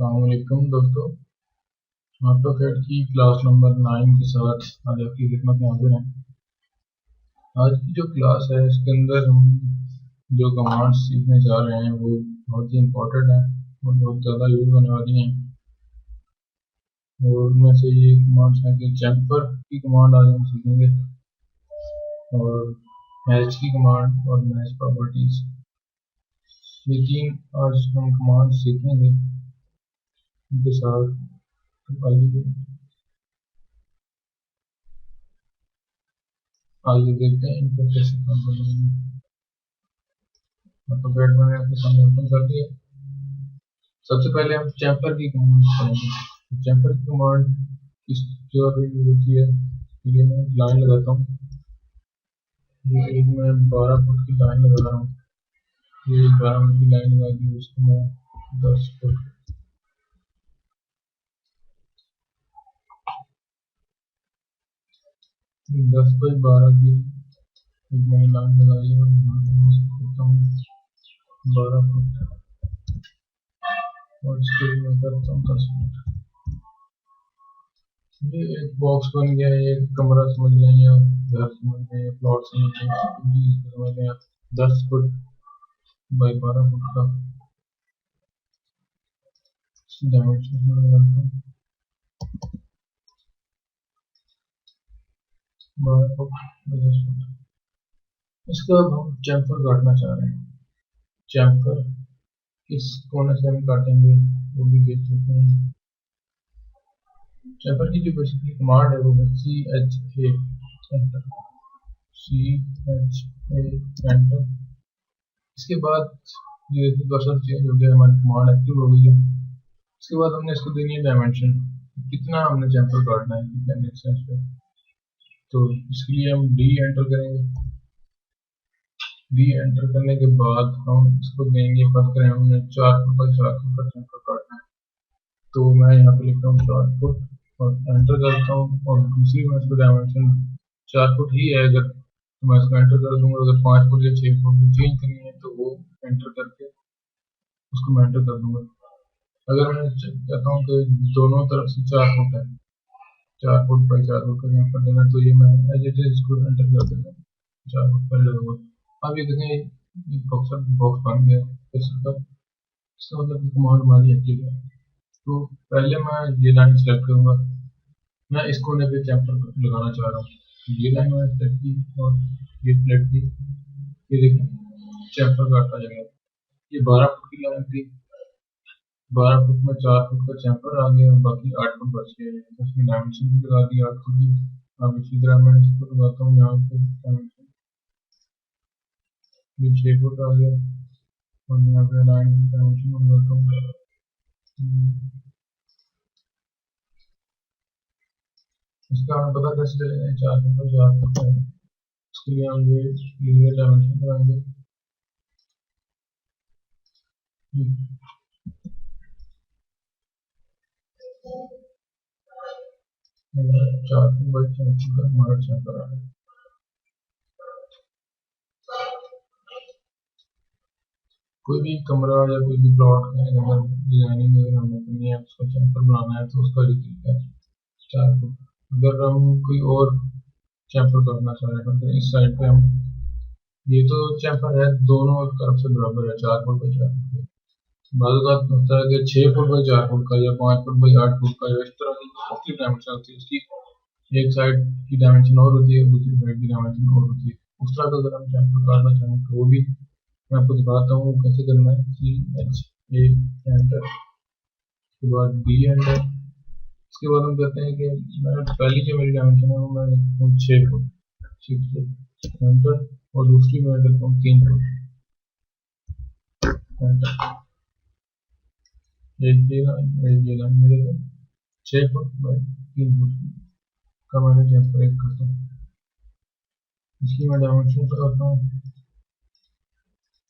अस्सलाम वालेकुम दोस्तों, ऑटोकैड की क्लास नंबर 9 के साथ आज आपकी खिदमत में हाजिर हैं। आज की जो क्लास है इसके अंदर हम जो कमांड्स सीखने जा रहे हैं वो बहुत ही इम्पोर्टेंट हैं और बहुत ज़्यादा यूज़ होने वाली हैं। और उनमें से ये कमांड्स हैं कि जंपर की कमांड आज हम सीखेंगे और मैच की कमांड और मैच प्रॉपर्टीज़, ये तीन आज हम कमांड सीखेंगे। इनके साथ आइए देखते हैं इन पर कैसे काम करेंगे। ऑटोकैड मैंने आपके सामने ओपन कर दिया। सबसे पहले हम चैम्पर की कमांड करेंगे। चैम्पर की कमांड किस जगह पे यूज होती है, ये मैं लाइन लगाता हूँ। ये एक मैं 12 फुट की लाइन लगा रहा हूँ। ये 12 फुट की लाइन लगा दी, उसको मैं 10 फुट 10 बाई 12 की एक मैंने लाइन लगाई और यहाँ पे मैं इसको करता हूँ 12 फुट और इसके लिए मैं करता हूँ 10 फुट। ये एक बॉक्स बन गया है, एक कमरा समझ लें या घर समझ लें या प्लॉट समझ लें, इसको समझ लें आप। 10 फुट बाई 12 फुट का डायमेंशन लगाता हूँ, 12 फुट बाई 10 फुट। इसका अब हम चैम्फर काटना चाह रहे हैं। चैम्फर किस कोने से हम काटेंगे वो भी देख लेते हैं। चैम्फर की जो बेसिकली कमांड है वो है CHA एंटर, CHA एंटर। इसके बाद ये कर्सर चेंज हो गया, हमारी कमांड एक्टिव हो गई है। इसके बाद हमने इसको देनी है डायमेंशन, कितना हमने चैम्फर काटना है, कितने डिस्टेंस पे। तो इसके लिए हम D एंटर करेंगे। D एंटर करने के बाद हम इसको देंगे, फर्क करें हमने 4 फुट बाई 4 फुट का चैम्फर काटना है। तो मैं यहाँ पे लिखता हूँ 4 फुट और एंटर करता हूँ। और दूसरी मैं इसको डायमेंशन 4 फुट ही है अगर, तो मैं इसको एंटर कर दूंगा। अगर 5 फुट या 6 फुट की चेंज करनी है तो वो एंटर करके उसको मैं एंटर कर दूंगा। अगर मैं चाहता हूँ कि दोनों तरफ से 4 फुट है, 4 फुट बाई 4 फुट का यहाँ पर देना, तो ये मैं एज इट इज इसको एंटर कर देता हूँ 4 फुट पहले होगा। अब ये देखें एक बॉक्स बन गया का, इसका मतलब कमांड हमारी एक्टिव है। तो पहले मैं ये लाइन सेलेक्ट करूंगा, मैं इस कोने पे चैम्फर लगाना चाह रहा हूँ। ये लाइन मैंने सेलेक्ट की और ये सेलेक्ट की, ये देखें चैम्फर काटा जाएगा। ये 12 फुट की लाइन थी, 12 फुट में 4 फुट का चैम्फर आ गया, बाकी 8 फुट बच गए। उसमें डायमेंशन भी लगा दी 8 फुट की। अब इसी तरह मैं इसको लगाता हूँ यहाँ पे डायमेंशन, ये 6 फुट आ गया और यहाँ पे लाइन डायमेंशन लगाता हूँ। इसका हमें पता कैसे चलेगा 4 फुट और 4 फुट है, उसके लिए हम ये लीनियर डायमेंशन लगाएंगे। 4 फुट बाई 4 फुट का हमारा चैम्फर आ गया। कोई भी कमरा या कोई भी प्लॉट के अंदर डिजाइनिंग अगर हमने करनी है, उसका चैम्फर बनाना है, तो उसका ये तरीका है 4 फुट। अगर हम कोई और चैम्फर करना चाह रहे हैं, इस साइड पे हम, ये तो चैम्फर है दोनों तरफ से बराबर है 4 फुट बाई 4 फुट। बाद होता है कि 6 फुट बाई 4 फुट का या 5 फुट बाई 8 फुट का, या इस तरह की मुख्तलिफ डायमेंशन होती है। उसकी एक साइड की डायमेंशन और होती है, दूसरी साइड की डायमेंशन और होती है। उस तरह का अगर हम चैम्फर काटना चाहें तो वो भी मैं आपको दिखाता हूँ कैसे करना है। CHA एंटर, उसके बाद D एंटर। इसके बाद हम कहते हैं कि मैं पहली जो मेरी डायमेंशन है वो मैं लिखता हूँ 6 फुट, 6 फुट एंटर। और दूसरी मैं लिखता हूँ 3 फुट एंटर। एक ये लाइन मेरे 6 फुट बाई 3 फुट का मैंने चैम्फर एक करता हूँ। इसकी मैं डायमेंशन बताता हूँ,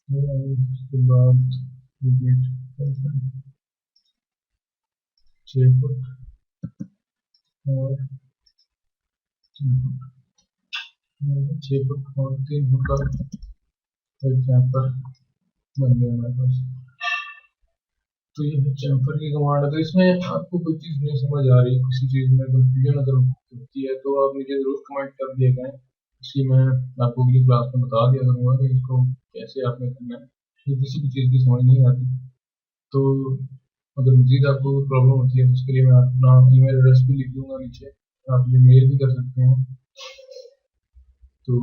उसके बाद रिपीट करता हूँ 6 फुट और 3 फुट, 6 फुट और 3 फुट का एक चैम्फर बन गया हमारे पास। तो ये है चैम्फर की कमांड। अगर इसमें आपको कोई चीज़ नहीं समझ आ रही, किसी चीज़ में कंफ्यूजन अगर होती है तो आप मुझे ज़रूर कमेंट कर दिया करें। इसलिए मैं आपको अगली क्लास में बता दिया करूँगा कि इसको कैसे आपने करना है। तो किसी भी चीज़ की समझ नहीं आती तो अगर मज़ीद आपको प्रॉब्लम होती है तो उसके लिए मैं अपना ईमेल एड्रेस भी लिख दूँगा नीचे, आप मुझे मेल भी कर सकते हैं। तो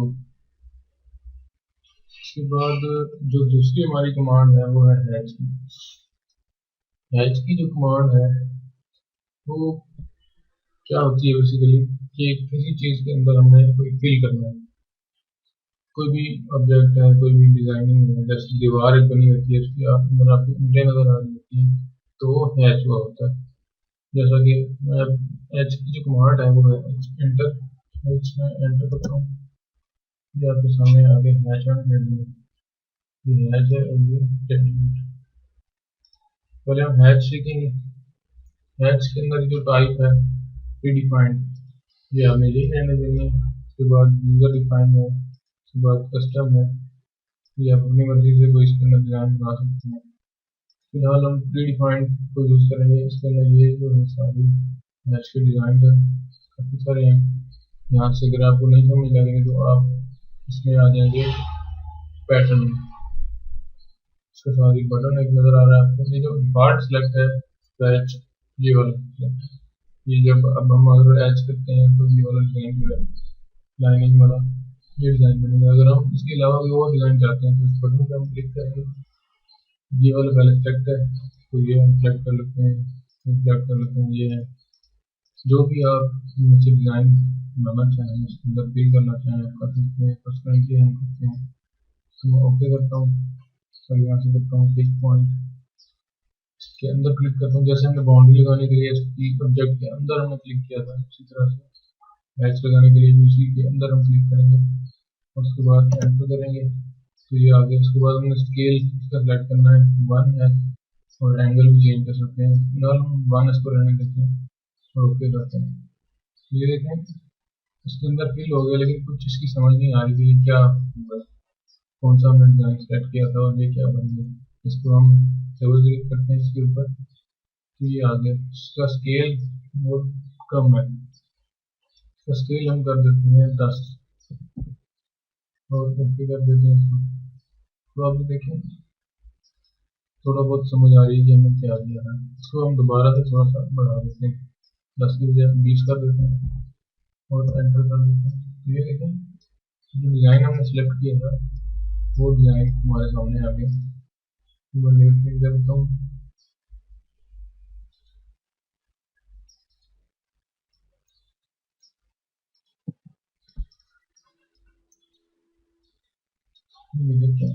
इसके बाद जो दूसरी हमारी कमांड है वो है हैच की। हैच की जो कमांड है वो क्या होती है बेसिकली कि किसी चीज़ के अंदर हमने कोई फिल करना है, कोई भी ऑब्जेक्ट है, कोई भी डिजाइनिंग है, जैसे दीवार एक बनी होती है उसके अंदर आपको ईंटें नजर आ रही होती हैं तो वो हैच हुआ होता है। जैसा कि एच की जो कमांड है वो है एच एंटर। एच में एंटर करता हूँ, ये आपके सामने आगे हैच में ये हैच है और ये टेक्निक। पहले हम हैच सीखेंगे। हैच के अंदर जो टाइप है प्री डिफाइंड, ये हमें यही रहने देनी है। उसके बाद यूजर डिफाइंड है, उसके बाद कस्टम है, ये आप अपनी मर्जी से कोई इसके अंदर डिजाइन बना सकते हैं। फिलहाल हम प्री डिफाइंड को यूज करेंगे। इसके अंदर ये जो है सारी हैच के डिजाइन है, काफी सारे हैं। यहाँ से अगर आपको नहीं समझ लगेंगे तो आप इसमें आ जाएंगे पैटर्न। इसके साथ एक बटन एक नजर आ रहा है आपको, ये जो डिफॉल्ट सेलेक्ट है पैच, ये वाला select है। ये जब अब हम अगर एच करते हैं तो ये वाला डिजाइन जो है लाइनिंग वाला ये डिजाइन बनेगा। अगर हम इसके अलावा कोई और डिजाइन चाहते हैं तो इस बटन पे हम क्लिक करेंगे, ये वाला पहले सेलेक्ट है तो ये हम सेलेक्ट कर लेते हैं, सेलेक्ट कर लेते हैं। ये है जो भी आप इनमें से डिजाइन बनाना चाहें, इसके अंदर फिल करना चाहें आप कर सकते हैं। फर्स्ट करके हम करते हैं तो मैं ओके करता हूँ और यहाँ से करता हूँ पिक पॉइंट, इसके अंदर क्लिक करता हूँ। जैसे हमने बाउंड्री लगाने के लिए ऑब्जेक्ट के अंदर हमने क्लिक किया था, उसी तरह से मैच लगाने के लिए भी उसी के अंदर हम क्लिक करेंगे और उसके बाद एंटर करेंगे तो ये आ गया। उसके बाद हमने स्केल इसका सेलेक्ट करना है, 1 है, और एंगल भी चेंज कर सकते हैं। फिलहाल हम 1 इसको रहने देते हैं और ओके करते हैं। ये देखें इसके अंदर फिल हो गया, लेकिन कुछ इसकी समझ नहीं आ रही कि ये क्या हुआ, कौन सा हमने डिजाइन सेलेक्ट किया था और ये क्या बन गया। इसको हम डबल क्लिक करते हैं इसके ऊपर तो ये आ गया। इसका स्केल बहुत कम है, इसका स्केल हम कर देते हैं 10 और ओके कर देते हैं इसको। तो आप देखें थोड़ा बहुत समझ आ रही है कि हमने क्या किया है। इसको हम दोबारा से थोड़ा सा बढ़ा देते हैं, 10 की बजाय 20 कर देते हैं और एंटर कर देते हैं। तो ये देखें जो डिज़ाइन हमने सेलेक्ट किया था वो डिज़ाइन हमारे सामने आ गया। मैं लेयर क्लिक करता हूँ, ये देखिए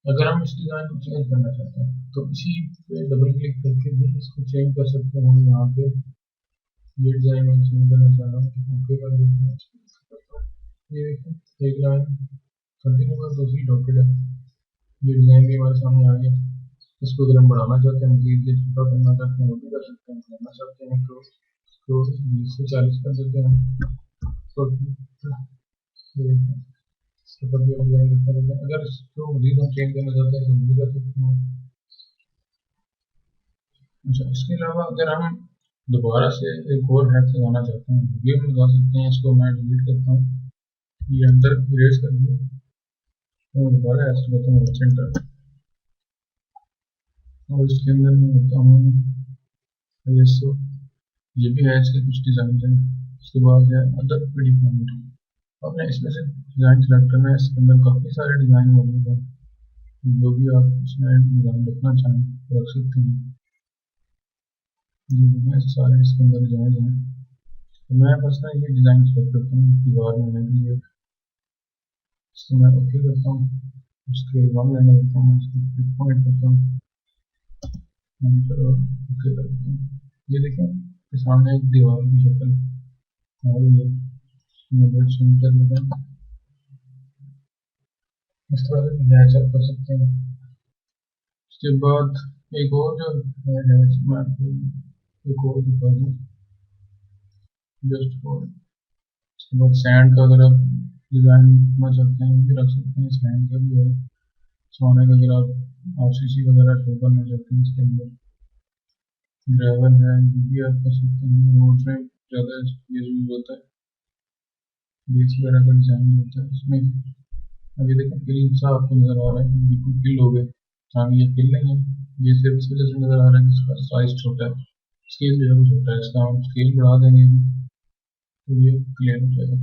अगर हम इस डिज़ाइन को चेंज करना चाहते हैं तो इसी पे डबल क्लिक करके भी इसको चेंज कर सकते हैं। हम यहाँ पे ये डिज़ाइन में चेंज करना चाह रहा हूँ, ओके कर देते हैं। ये देखिए एक लाइन कंटिन्यू कर, दूसरी डॉटेड है, ये डिज़ाइन भी हमारे सामने आ गया। इसको अगर हम बढ़ाना चाहते हैं, मजीद ये छोटा करना चाहते हैं वो भी कर सकते हैं। करना चाहते हैं तो इसको 20 से 40 कर देते हैं तो इसको भी डिज़ाइन करते रहते हैं। अगर इसको मजीद हम चेंज करना चाहते हैं तो वो भी कर सकते हैं। अच्छा इसके अलावा अगर हम दोबारा से एक और हैच लगाना चाहते हैं ये हम लगा सकते हैं। इसको मैं डिलीट करता हूँ, ये अंदर इरेज कर दिया, मैं दोबारा हैच लगाता हूँ सेंटर और इसके अंदर मैं होता हूँ ISO। ये भी हैच के कुछ डिज़ाइन हैं। उसके बाद है अदर प्री डिफाइंड, आपने इसमें से डिज़ाइन सेलेक्ट करना है। इसके अंदर काफ़ी सारे डिज़ाइन मौजूद हैं, जो भी आप इसमें डिज़ाइन रखना चाहें रख सकते हैं। जितने सारे इसके अंदर डिज़ाइन हैं तो मैं बस ना ये डिज़ाइन सेलेक्ट करता हूँ दीवार बनाने के लिए। इसको मैं ओके करता हूँ, उसके बाद मैंने देता हूँ, मैं इसको क्लिक पॉइंट करता हूँ एंटर और ओके कर देता हूँ। ये देखें कि सामने एक दीवार की शक्ल आ रही है, मैं चेंज कर लेता हूँ। इस तरह से मैच अप कर सकते हैं। उसके बाद एक और जो है मैं आपको एक और दिखा दूँ जस्ट फॉर। उसके बाद सैंड का अगर आप डिज़ाइन करना चाहते हैं वो भी रख सकते हैं, सैंड का भी है। सोने का अगर आप RCC वगैरह शो करना चाहते हैं इसके अंदर ग्रेवल है, ये भी आप कर सकते हैं। रोड्स में ज़्यादा ये यूज होता है, बेस वगैरह का डिजाइन होता है इसमें। अभी देखो फिल सा आपको नजर आ रहा है, बिल्कुल फिल हो गए, हालांकि ये फिल नहीं है, ये सिर्फ इस वजह से नजर आ रहा है कि इसका साइज छोटा है, स्केल जो है वो छोटा है। इसका हम स्केल बढ़ा देंगे तो ये क्लियर हो जाएगा।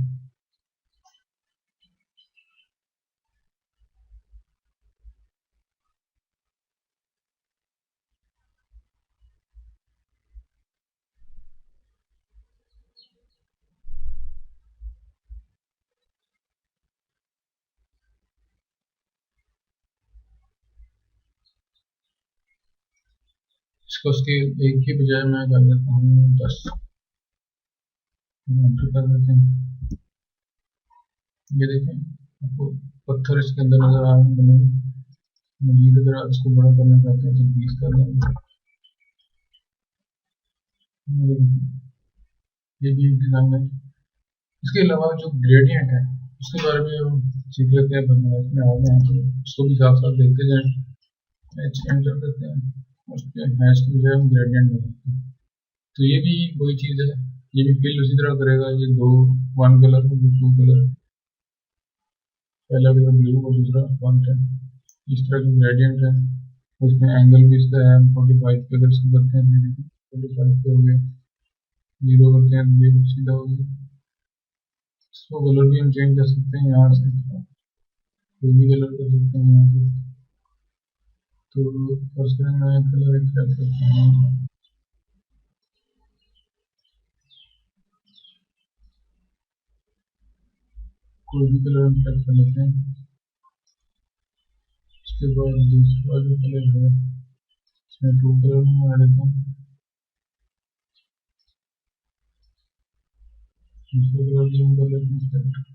इसको स्केल एक की बजाय मैं कर देता हूँ 10, एंटर कर देते हैं। ये देखें आपको पत्थर इसके अंदर नजर आ रहे हैं बने हुए। मजीद अगर आप इसको बड़ा करना चाहते हैं तो 20 कर देंगे। ये देखें, ये भी एक डिजाइन है। इसके अलावा जो ग्रेडियंट है उसके बारे में हम सीख लेते हैं, बनारस में आ गए हैं तो उसको भी साथ साथ देखते जाएं। एच एंटर करते हैं, उस पर हैश की बजाय हम ग्रेडियंट बनाते हैं। तो ये भी वही चीज़ है, ये भी फिल उसी तरह करेगा। ये दो, वन कलर और टू कलर, पहला कलर ब्लू और दूसरा वाइट है। इस तरह की ग्रेडियंट है। उसमें एंगल भी इसका है, 45 पे अगर इसको करते हैं तो 45 पे हो गया, 0 करते हैं तो ये सीधा हो गया। इसको कलर भी हम चेंज कर सकते हैं यहाँ से, कोई भी कलर कर सकते हैं यहाँ से। तो फर्स्ट टाइम मैं कलर एक्सट्रैक्ट करता हूँ, कोई भी कलर हम सेलेक्ट कर लेते हैं। उसके बाद दूसरा जो कलर है इसमें टू कलर में आ देता हूँ, दूसरा कलर भी हम कर लेते हैं सेलेक्ट।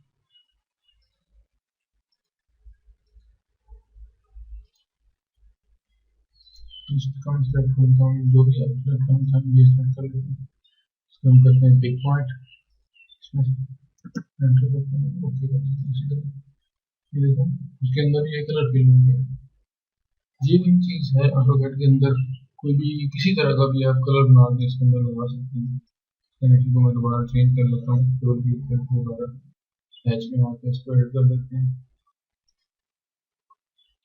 इसका मैं सेलेक्ट करता हूँ, जो भी आप सेलेक्ट करना चाहें ये सेलेक्ट कर लेते हैं। इसको हम करते हैं पिक पॉइंट, इसमें एंटर करते हैं, ओके करते हैं इसी तरह। ये देखो उसके अंदर ये कलर फिल हो गया। ये भी चीज़ है ऑटोकैड के अंदर, कोई भी किसी तरह का भी आप कलर बना के इसके अंदर लगा सकते हैं। कनेक्शन को मैं दोबारा चेंज कर लेता हूँ, केवल क्लिक करके दोबारा हैच में आके इसको एड कर देते हैं।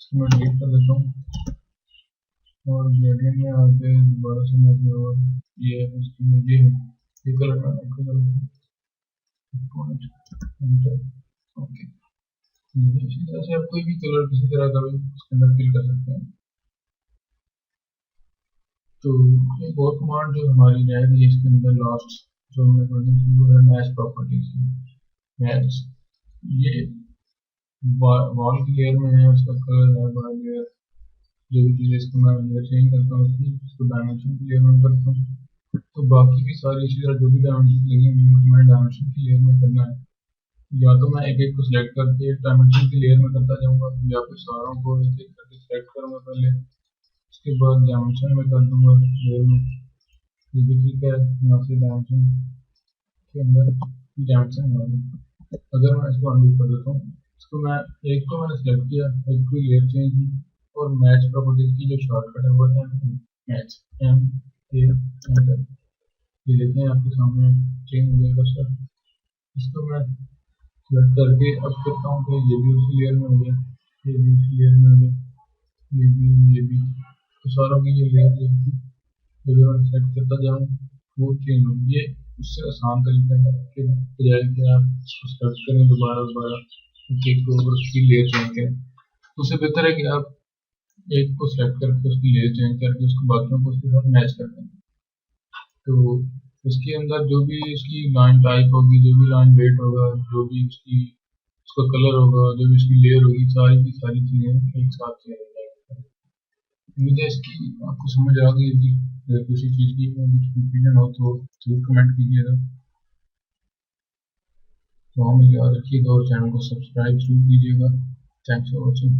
इसको मैं डिलीट कर देता हूँ और ग्रेडियंट में आके दोबारा से मैं जो ये है उसकी ये है, ये कलर मैं ऐड कर देता हूँ, ओके। इसी तरह से आप कोई भी कलर किसी तरह का भी इसके अंदर फिल कर सकते हैं। तो एक और कमांड जो हमारी रहेगी इसके अंदर लास्ट जो हमने पढ़नी थी वो है मैच प्रॉपर्टीज। मैच ये वॉल की लेयर में है, उसका कलर है बाय लेयर, जो भी चीज़ इसको मैं लेयर चेंज करता हूँ उसकी, उसको डायमेंशन की लेयर में करता हूँ। तो बाकी भी सारी इसी तरह जो भी डायमेंशन लगी हुई है मैं डायमेंशन की लेयर में करना है। या तो मैं एक एक को सिलेक्ट करके डायमेंशन की लेयर में करता जाऊँगा, या फिर सारों को एक एक करके सिलेक्ट करूँगा पहले, उसके बाद डायमेंशन में कर दूंगा लेयर में। ये भी ठीक है, यहाँ से डायमेंशन के अंदर डायमेंशन बना दूँ। अगर मैं इसको अनडू कर देता हूँ, इसको मैं एक को मैंने सेलेक्ट किया, एक को लेयर चेंज की, और मैच प्रॉपर्टीज की जो शॉर्टकट है वो है मैच, एम ए एंटर। ये देखें आपके सामने चेंज हो गया सर। इसको मैं सेलेक्ट करके अब करता हूँ तो ये भी उसी लेयर में हो गया, ये भी उसी लेयर में हो गया, ये भी तो सारों की ये लेयर जो थी तो जो मैं सेट करता जाऊँ वो चेंज हो। ये उससे आसान तरीका है कि बजाय कि आप इसको सेलेक्ट करें दोबारा दोबारा एक को और उसकी लेयर चेंज करें, तो उससे बेहतर है कि आप एक को सेलेक्ट करके उसकी लेयर चेंज करके उसको बाकियों को उसके साथ मैच कर दें। तो इसके अंदर जो भी इसकी लाइन टाइप होगी, जो भी लाइन वेट होगा, जो भी उसकी उसका कलर होगा, जो भी उसकी लेयर होगी, सारी की सारी चीज़ें एक साथ चेंज हो जाएंगी। उम्मीद है इसकी आपको समझ आ गई होगी। अगर किसी चीज़ की कुछ कंफ्यूजन हो तो जरूर कमेंट कीजिएगा। तो हमें याद रखिएगा और चैनल को सब्सक्राइब जरूर कीजिएगा। Thanks for watching.